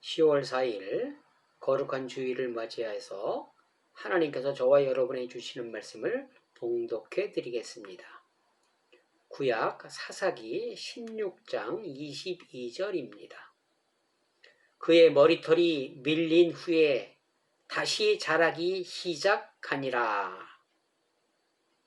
10월 4일 거룩한 주일을 맞이해서 하나님께서 저와 여러분에게 주시는 말씀을 봉독해 드리겠습니다. 구약 사사기 16장 22절입니다. 그의 머리털이 밀린 후에 다시 자라기 시작하니라.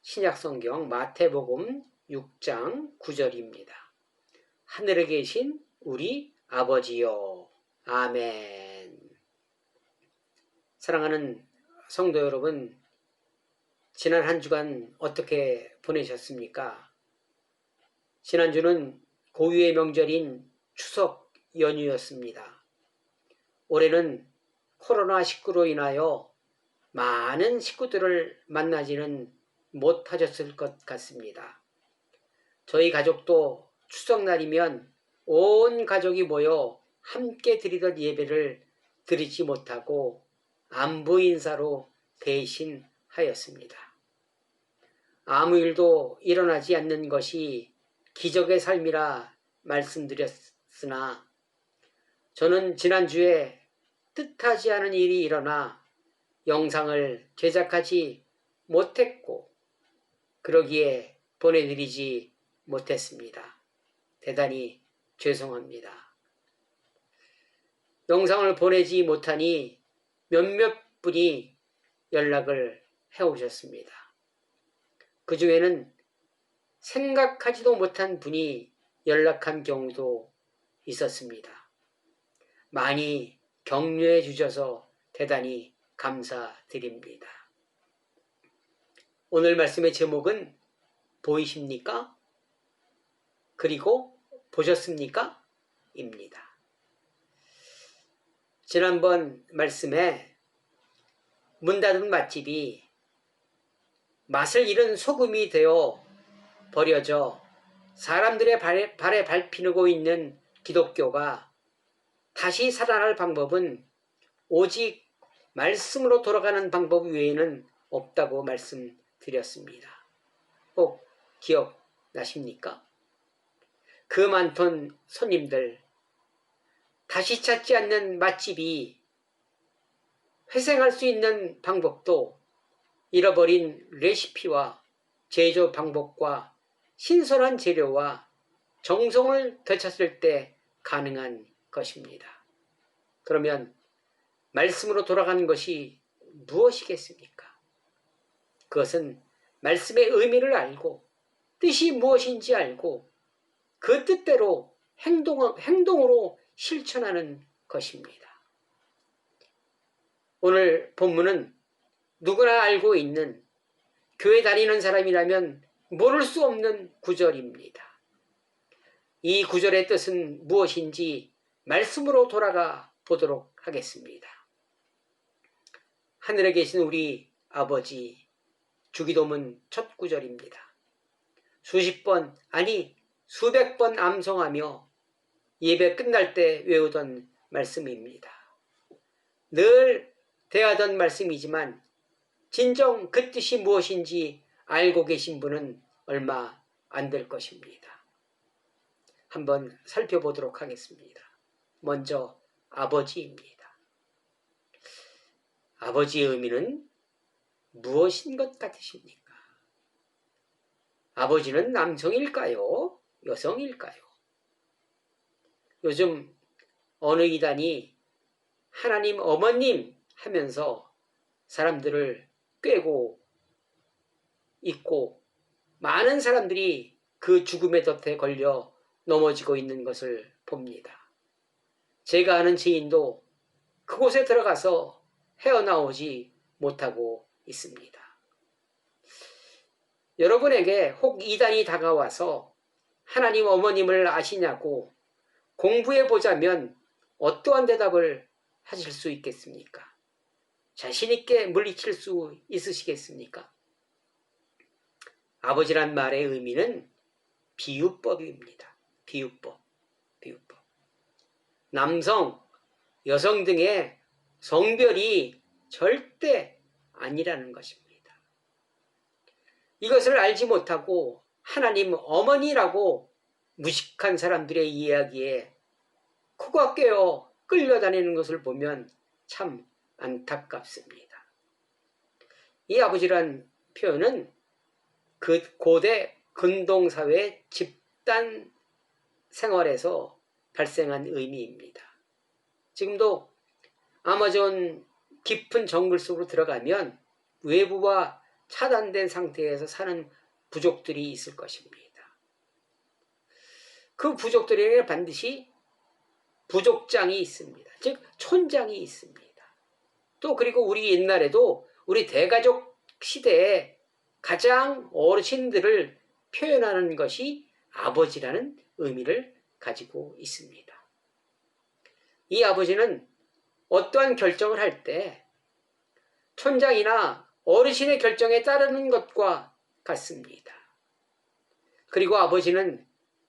신약성경 마태복음 6장 9절입니다. 하늘에 계신 우리 아버지요. 아멘. 사랑하는 성도 여러분, 지난 한 주간 어떻게 보내셨습니까? 지난주는 고유의 명절인 추석 연휴였습니다. 올해는 코로나19로 인하여 많은 식구들을 만나지는 못하셨을 것 같습니다. 저희 가족도 추석날이면 온 가족이 모여 함께 드리던 예배를 드리지 못하고 안부 인사로 대신하였습니다. 아무 일도 일어나지 않는 것이 기적의 삶이라 말씀드렸으나 저는 지난주에 뜻하지 않은 일이 일어나 영상을 제작하지 못했고 그러기에 보내드리지 못했습니다. 대단히 죄송합니다. 영상을 보내지 못하니 몇몇 분이 연락을 해오셨습니다. 그 중에는 생각하지도 못한 분이 연락한 경우도 있었습니다. 많이 격려해 주셔서 대단히 감사드립니다. 오늘 말씀의 제목은 보이십니까? 그리고 보셨습니까? 입니다. 지난번 말씀에 문 닫은 맛집이 맛을 잃은 소금이 되어 버려져 사람들의 발에 밟히고 있는 기독교가 다시 살아날 방법은 오직 말씀으로 돌아가는 방법 외에는 없다고 말씀드렸습니다. 꼭 기억나십니까? 그 많던 손님들, 다시 찾지 않는 맛집이 회생할 수 있는 방법도 잃어버린 레시피와 제조 방법과 신선한 재료와 정성을 되찾을 때 가능한 것입니다. 그러면 말씀으로 돌아가는 것이 무엇이겠습니까? 그것은 말씀의 의미를 알고 뜻이 무엇인지 알고 그 뜻대로 행동으로 실천하는 것입니다. 오늘 본문은 누구나 알고 있는 교회 다니는 사람이라면 모를 수 없는 구절입니다. 이 구절의 뜻은 무엇인지 말씀으로 돌아가 보도록 하겠습니다. 하늘에 계신 우리 아버지, 주기도문 첫 구절입니다. 수십 번, 아니 수백 번 암송하며 예배 끝날 때 외우던 말씀입니다. 늘 대하던 말씀이지만 진정 그 뜻이 무엇인지 알고 계신 분은 얼마 안 될 것입니다. 한번 살펴보도록 하겠습니다. 먼저 아버지입니다. 아버지의 의미는 무엇인 것 같으십니까? 아버지는 남성일까요? 여성일까요? 요즘 어느 이단이 하나님 어머님 하면서 사람들을 꿰고 있고 많은 사람들이 그 죽음의 덫에 걸려 넘어지고 있는 것을 봅니다. 제가 아는 지인도 그곳에 들어가서 헤어나오지 못하고 있습니다. 여러분에게 혹 이단이 다가와서 하나님 어머님을 아시냐고 공부해보자면 어떠한 대답을 하실 수 있겠습니까? 자신있게 물리칠 수 있으시겠습니까? 아버지란 말의 의미는 비유법입니다. 비유법. 남성, 여성 등의 성별이 절대 아니라는 것입니다. 이것을 알지 못하고 하나님 어머니라고 무식한 사람들의 이야기에 코가 꿰어 끌려다니는 것을 보면 참 안타깝습니다. 이 아버지란 표현은 그 고대 근동사회 집단 생활에서 발생한 의미입니다. 지금도 아마존 깊은 정글 속으로 들어가면 외부와 차단된 상태에서 사는 부족들이 있을 것입니다. 그 부족들에게 반드시 부족장이 있습니다. 즉 촌장이 있습니다. 또 그리고 우리 옛날에도 우리 대가족 시대에 가장 어르신들을 표현하는 것이 아버지라는 의미를 가지고 있습니다. 이 아버지는 어떠한 결정을 할 때 촌장이나 어르신의 결정에 따르는 것과 같습니다. 그리고 아버지는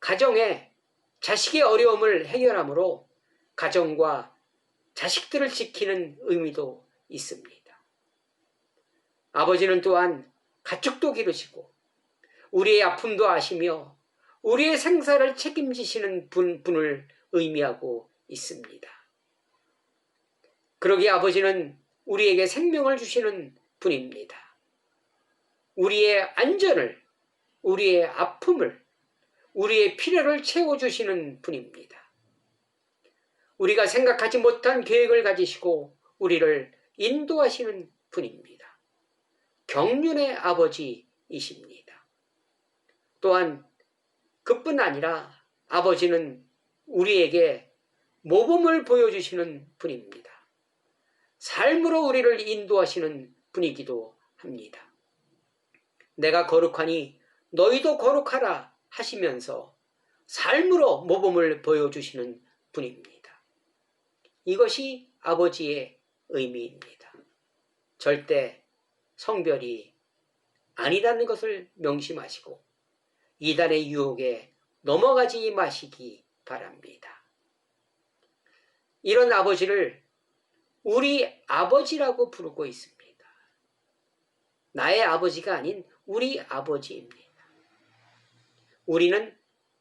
가정에 자식의 어려움을 해결함으로 가정과 자식들을 지키는 의미도 있습니다. 아버지는 또한 가축도 기르시고 우리의 아픔도 아시며 우리의 생사를 책임지시는 분을 의미하고 있습니다. 그러기에 아버지는 우리에게 생명을 주시는 분입니다. 우리의 안전을, 우리의 아픔을, 우리의 필요를 채워주시는 분입니다. 우리가 생각하지 못한 계획을 가지시고 우리를 인도하시는 분입니다. 경륜의 아버지이십니다. 또한 그뿐 아니라 아버지는 우리에게 모범을 보여주시는 분입니다. 삶으로 우리를 인도하시는 분이기도 합니다. 내가 거룩하니 너희도 거룩하라 하시면서 삶으로 모범을 보여주시는 분입니다. 이것이 아버지의 의미입니다. 절대 성별이 아니라는 것을 명심하시고 이단의 유혹에 넘어가지 마시기 바랍니다. 이런 아버지를 우리 아버지라고 부르고 있습니다. 나의 아버지가 아닌 우리 아버지입니다. 우리는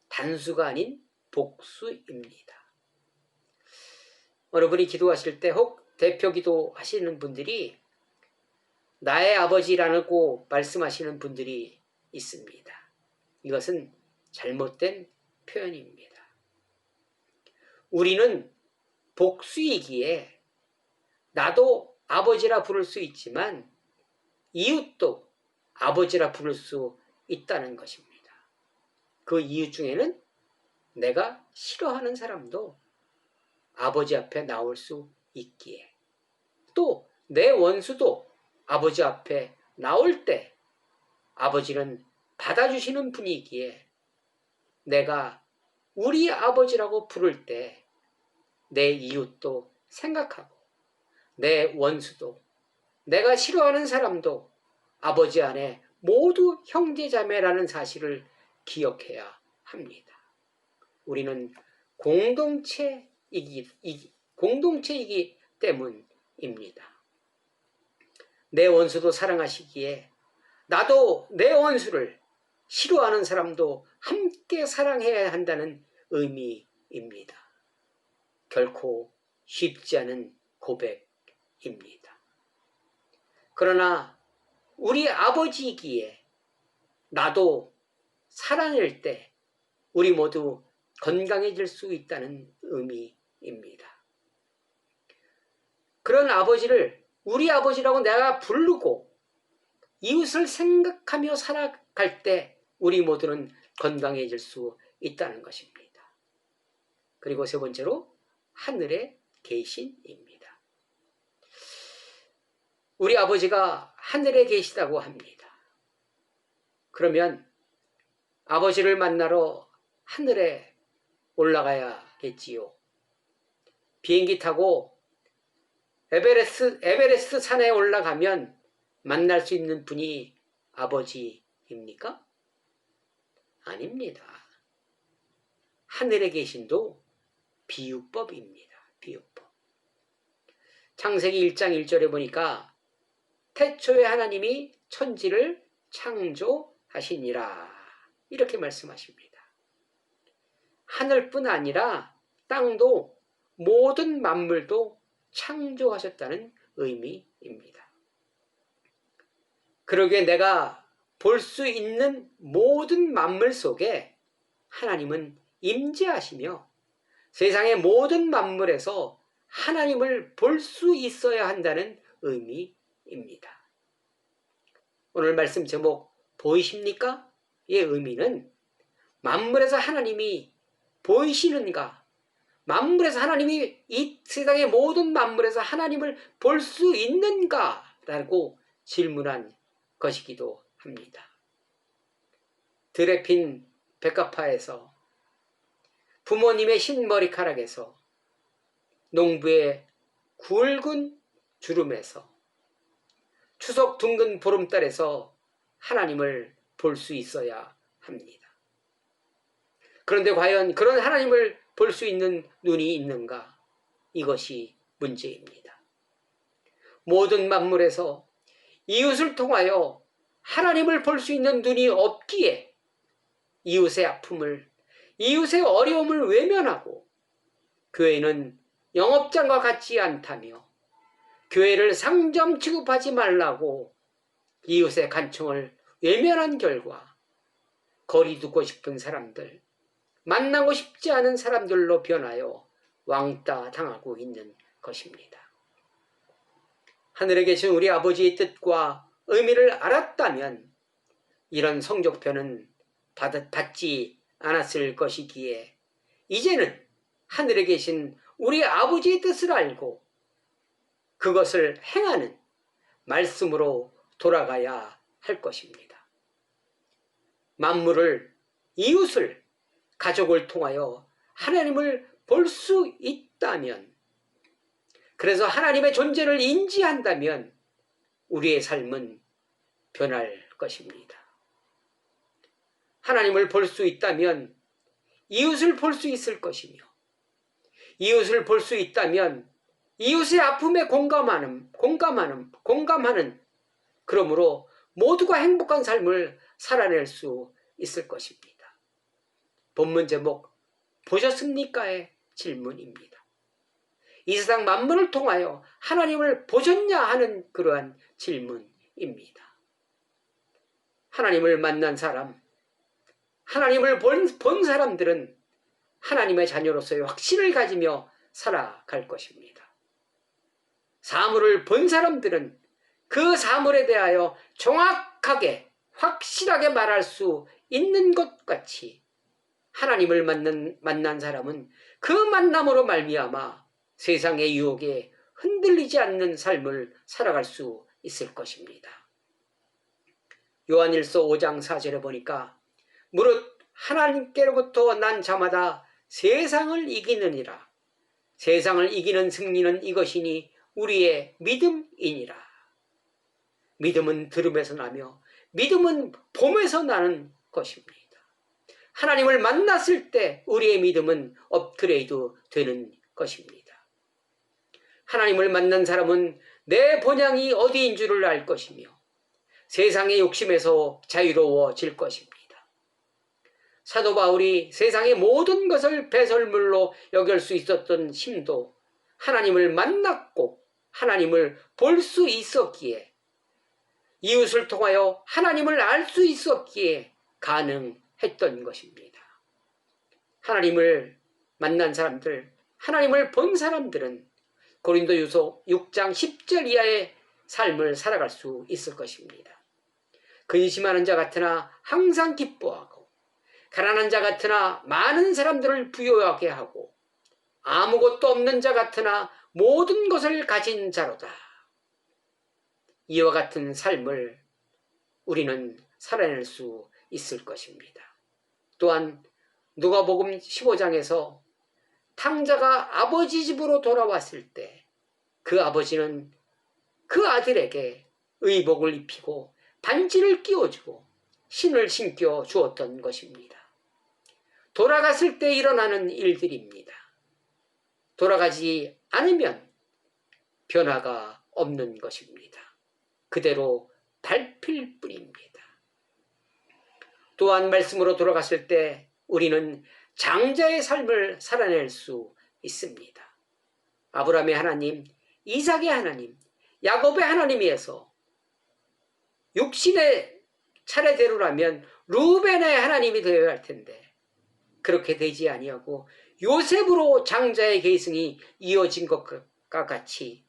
단수가 아닌 복수입니다. 여러분이 기도하실 때 혹 대표 기도 하시는 분들이 나의 아버지라고 말씀하시는 분들이 있습니다. 이것은 잘못된 표현입니다. 우리는 복수이기에 나도 아버지라 부를 수 있지만 이웃도 아버지라 부를 수 있다는 것입니다. 그 이유 중에는 내가 싫어하는 사람도 아버지 앞에 나올 수 있기에 또 내 원수도 아버지 앞에 나올 때 아버지는 받아주시는 분이기에 내가 우리 아버지라고 부를 때 내 이웃도 생각하고 내 원수도 내가 싫어하는 사람도 아버지 안에 모두 형제자매라는 사실을 기억해야 합니다. 우리는 공동체이기 때문입니다. 내 원수도 사랑하시기에 나도 내 원수를 싫어하는 사람도 함께 사랑해야 한다는 의미입니다. 결코 쉽지 않은 고백입니다. 그러나 우리 아버지이기에 나도 사랑할 때 우리 모두 건강해질 수 있다는 의미입니다. 그런 아버지를 우리 아버지라고 내가 부르고 이웃을 생각하며 살아갈 때 우리 모두는 건강해질 수 있다는 것입니다. 그리고 세 번째로 하늘에 계신입니다. 우리 아버지가 하늘에 계시다고 합니다. 그러면 아버지를 만나러 하늘에 올라가야겠지요. 비행기 타고 에베레스트 산에 올라가면 만날 수 있는 분이 아버지입니까? 아닙니다. 하늘에 계신도 비유법입니다. 비유법. 창세기 1장 1절에 보니까 태초에 하나님이 천지를 창조하시니라 이렇게 말씀하십니다. 하늘뿐 아니라 땅도 모든 만물도 창조하셨다는 의미입니다. 그러기에 내가 볼 수 있는 모든 만물 속에 하나님은 임재하시며 세상의 모든 만물에서 하나님을 볼 수 있어야 한다는 의미입니다. 오늘 말씀 제목 보이십니까? 의 의미는 만물에서 하나님이 보이시는가? 만물에서 하나님이 이 세상의 모든 만물에서 하나님을 볼 수 있는가? 라고 질문한 것이기도 합니다. 들에 핀 백합화에서 부모님의 흰머리카락에서 농부의 굵은 주름에서 추석 둥근 보름달에서 하나님을 볼 수 있어야 합니다. 그런데 과연 그런 하나님을 볼 수 있는 눈이 있는가? 이것이 문제입니다. 모든 만물에서 이웃을 통하여 하나님을 볼 수 있는 눈이 없기에 이웃의 아픔을, 이웃의 어려움을 외면하고 교회는 영업장과 같지 않다며 교회를 상점 취급하지 말라고 이웃의 간청을 외면한 결과 거리 두고 싶은 사람들, 만나고 싶지 않은 사람들로 변하여 왕따 당하고 있는 것입니다. 하늘에 계신 우리 아버지의 뜻과 의미를 알았다면 이런 성적표는 받지 않았을 것이기에 이제는 하늘에 계신 우리 아버지의 뜻을 알고 그것을 행하는 말씀으로 돌아가야 할 것입니다. 만물을, 이웃을, 가족을 통하여 하나님을 볼 수 있다면, 그래서 하나님의 존재를 인지한다면 우리의 삶은 변할 것입니다. 하나님을 볼 수 있다면 이웃을 볼 수 있을 것이며, 이웃을 볼 수 있다면 이웃의 아픔에 공감하는, 그러므로 모두가 행복한 삶을 살아낼 수 있을 것입니다. 본문 제목 보셨습니까의 질문입니다. 이 세상 만물을 통하여 하나님을 보셨냐 하는 그러한 질문입니다. 하나님을 만난 사람, 하나님을 본 사람들은 하나님의 자녀로서의 확신을 가지며 살아갈 것입니다. 사물을 본 사람들은 그 사물에 대하여 정확하게 확실하게 말할 수 있는 것 같이 하나님을 만난 사람은 그 만남으로 말미암아 세상의 유혹에 흔들리지 않는 삶을 살아갈 수 있을 것입니다. 요한일서 5장 4절에 보니까 무릇 하나님께로부터 난 자마다 세상을 이기느니라. 세상을 이기는 승리는 이것이니 우리의 믿음이니라. 믿음은 들음에서 나며 믿음은 봄에서 나는 것입니다. 하나님을 만났을 때 우리의 믿음은 업그레이드 되는 것입니다. 하나님을 만난 사람은 내 본향이 어디인 줄을 알 것이며 세상의 욕심에서 자유로워질 것입니다. 사도 바울이 세상의 모든 것을 배설물로 여길 수 있었던 힘도 하나님을 만났고 하나님을 볼 수 있었기에, 이웃을 통하여 하나님을 알 수 있었기에 가능했던 것입니다. 하나님을 만난 사람들, 하나님을 본 사람들은 고린도후서 6장 10절 이하의 삶을 살아갈 수 있을 것입니다. 근심하는 자 같으나 항상 기뻐하고, 가난한 자 같으나 많은 사람들을 부유하게 하고, 아무것도 없는 자 같으나 모든 것을 가진 자로다. 이와 같은 삶을 우리는 살아낼 수 있을 것입니다. 또한 누가복음 15장에서 탕자가 아버지 집으로 돌아왔을 때 그 아버지는 그 아들에게 의복을 입히고 반지를 끼워주고 신을 신겨 주었던 것입니다. 돌아갔을 때 일어나는 일들입니다. 돌아가지 않으면 변화가 없는 것입니다. 그대로 밟힐 뿐입니다. 또한 말씀으로 돌아갔을 때 우리는 장자의 삶을 살아낼 수 있습니다. 아브라함의 하나님, 이삭의 하나님, 야곱의 하나님이어서 육신의 차례대로라면 루벤의 하나님이 되어야 할 텐데 그렇게 되지 아니하고 요셉으로 장자의 계승이 이어진 것과 같이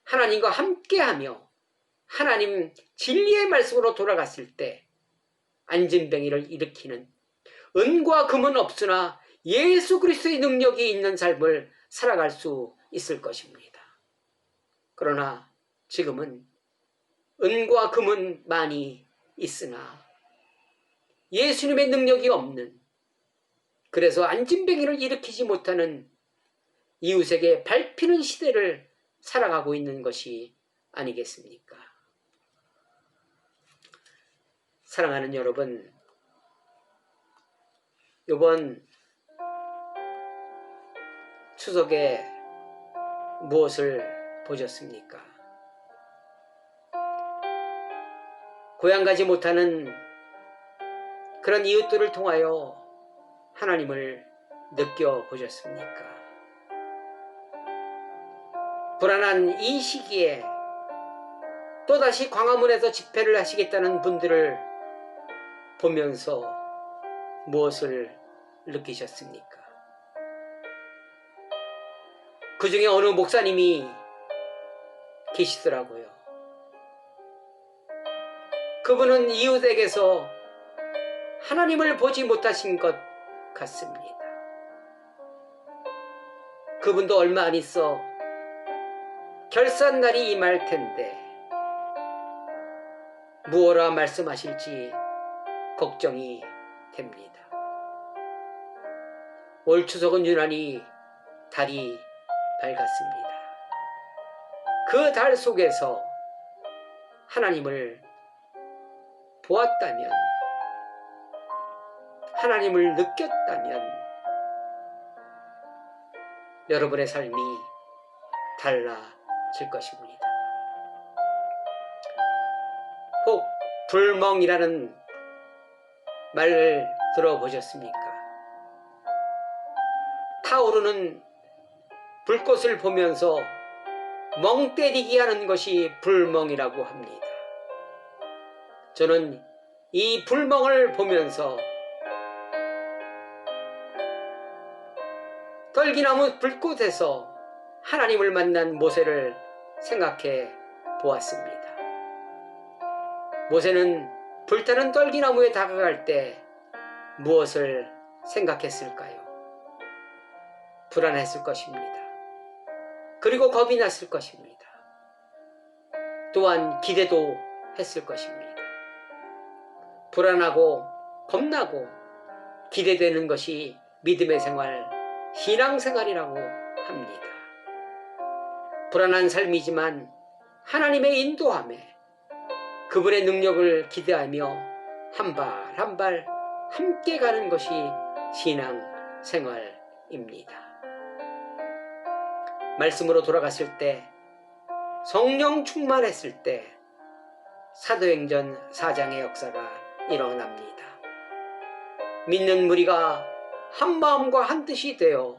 하나님과 함께하며 하나님 진리의 말씀으로 돌아갔을 때 안진뱅이를 일으키는 은과 금은 없으나 예수 그리스도의 능력이 있는 삶을 살아갈 수 있을 것입니다. 그러나 지금은 은과 금은 많이 있으나 예수님의 능력이 없는, 그래서 안진뱅이를 일으키지 못하는 이웃에게 밟히는 시대를 살아가고 있는 것이 아니겠습니까? 사랑하는 여러분, 이번 추석에 무엇을 보셨습니까? 고향 가지 못하는 그런 이웃들을 통하여 하나님을 느껴보셨습니까? 불안한 이 시기에 또다시 광화문에서 집회를 하시겠다는 분들을 보면서 무엇을 느끼셨습니까? 그 중에 어느 목사님이 계시더라고요. 그분은 이웃에게서 하나님을 보지 못하신 것 같습니다. 그분도 얼마 안 있어 결산날이 임할 텐데 무엇라 말씀하실지 걱정이 됩니다. 올 추석은 유난히 달이 밝았습니다. 그 달 속에서 하나님을 보았다면, 하나님을 느꼈다면 여러분의 삶이 달라질 것입니다. 혹 불멍이라는 말을 들어보셨습니까? 타오르는 불꽃을 보면서 멍 때리기 하는 것이 불멍이라고 합니다. 저는 이 불멍을 보면서 떨기나무 불꽃에서 하나님을 만난 모세를 생각해 보았습니다. 모세는 불타는 떨기나무에 다가갈 때 무엇을 생각했을까요? 불안했을 것입니다. 그리고 겁이 났을 것입니다. 또한 기대도 했을 것입니다. 불안하고 겁나고 기대되는 것이 믿음의 생활, 신앙생활이라고 합니다. 불안한 삶이지만 하나님의 인도함에 그분의 능력을 기대하며 한 발 한 발 함께 가는 것이 신앙생활입니다. 말씀으로 돌아갔을 때, 성령 충만했을 때 사도행전 4장의 역사가 일어납니다. 믿는 무리가 한 마음과 한 뜻이 되어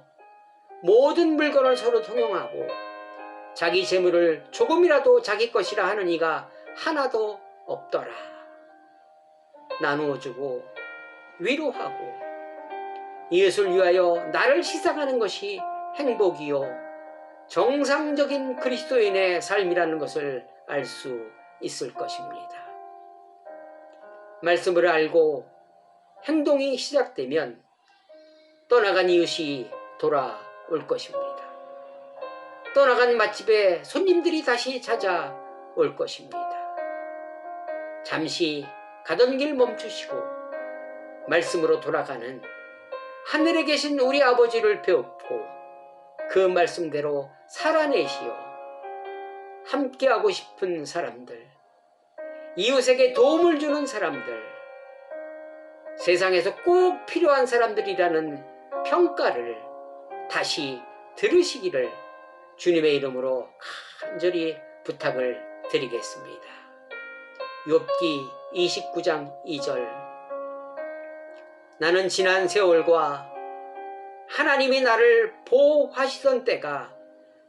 모든 물건을 서로 통용하고 자기 재물을 조금이라도 자기 것이라 하는 이가 하나도 없더라. 나누어 주고 위로하고 이웃을 위하여 나를 희생하는 것이 행복이요 정상적인 그리스도인의 삶이라는 것을 알 수 있을 것입니다. 말씀을 알고 행동이 시작되면 떠나간 이웃이 돌아올 것입니다. 떠나간 맛집에 손님들이 다시 찾아올 것입니다. 잠시 가던 길 멈추시고 말씀으로 돌아가는 하늘에 계신 우리 아버지를 배웁고 그 말씀대로 살아내시어 함께하고 싶은 사람들, 이웃에게 도움을 주는 사람들, 세상에서 꼭 필요한 사람들이라는 평가를 다시 들으시기를 주님의 이름으로 간절히 부탁을 드리겠습니다. 욥기 29장 2절. 나는 지난 세월과 하나님이 나를 보호하시던 때가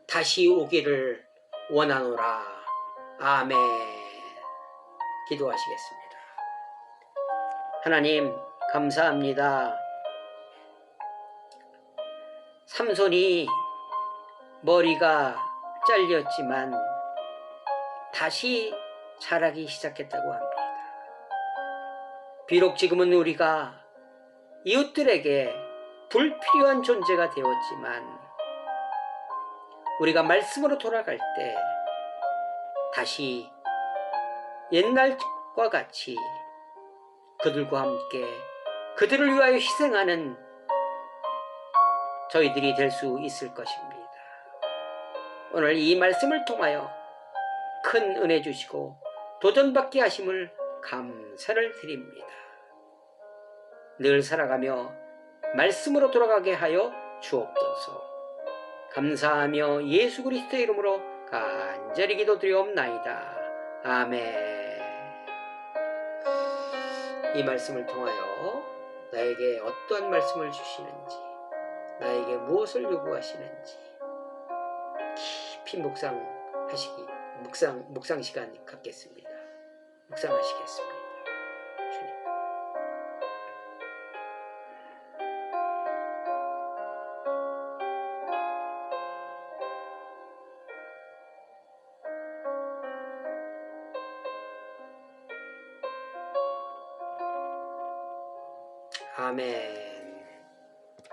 다시 오기를 원하노라. 아멘. 기도하시겠습니다. 하나님 감사합니다. 삼손이 머리가 잘렸지만 다시 자라기 시작했다고 합니다. 비록 지금은 우리가 이웃들에게 불필요한 존재가 되었지만 우리가 말씀으로 돌아갈 때 다시 옛날과 같이 그들과 함께 그들을 위하여 희생하는 저희들이 될 수 있을 것입니다. 오늘 이 말씀을 통하여 큰 은혜 주시고 도전받게 하심을 감사를 드립니다. 늘 살아가며 말씀으로 돌아가게 하여 주옵소서. 감사하며 예수 그리스도의 이름으로 간절히 기도드리옵나이다. 아멘. 이 말씀을 통하여 나에게 어떠한 말씀을 주시는지, 나에게 무엇을 요구하시는지 깊이 묵상 시간 갖겠습니다. 묵상하시겠습니다. 주님. 아멘.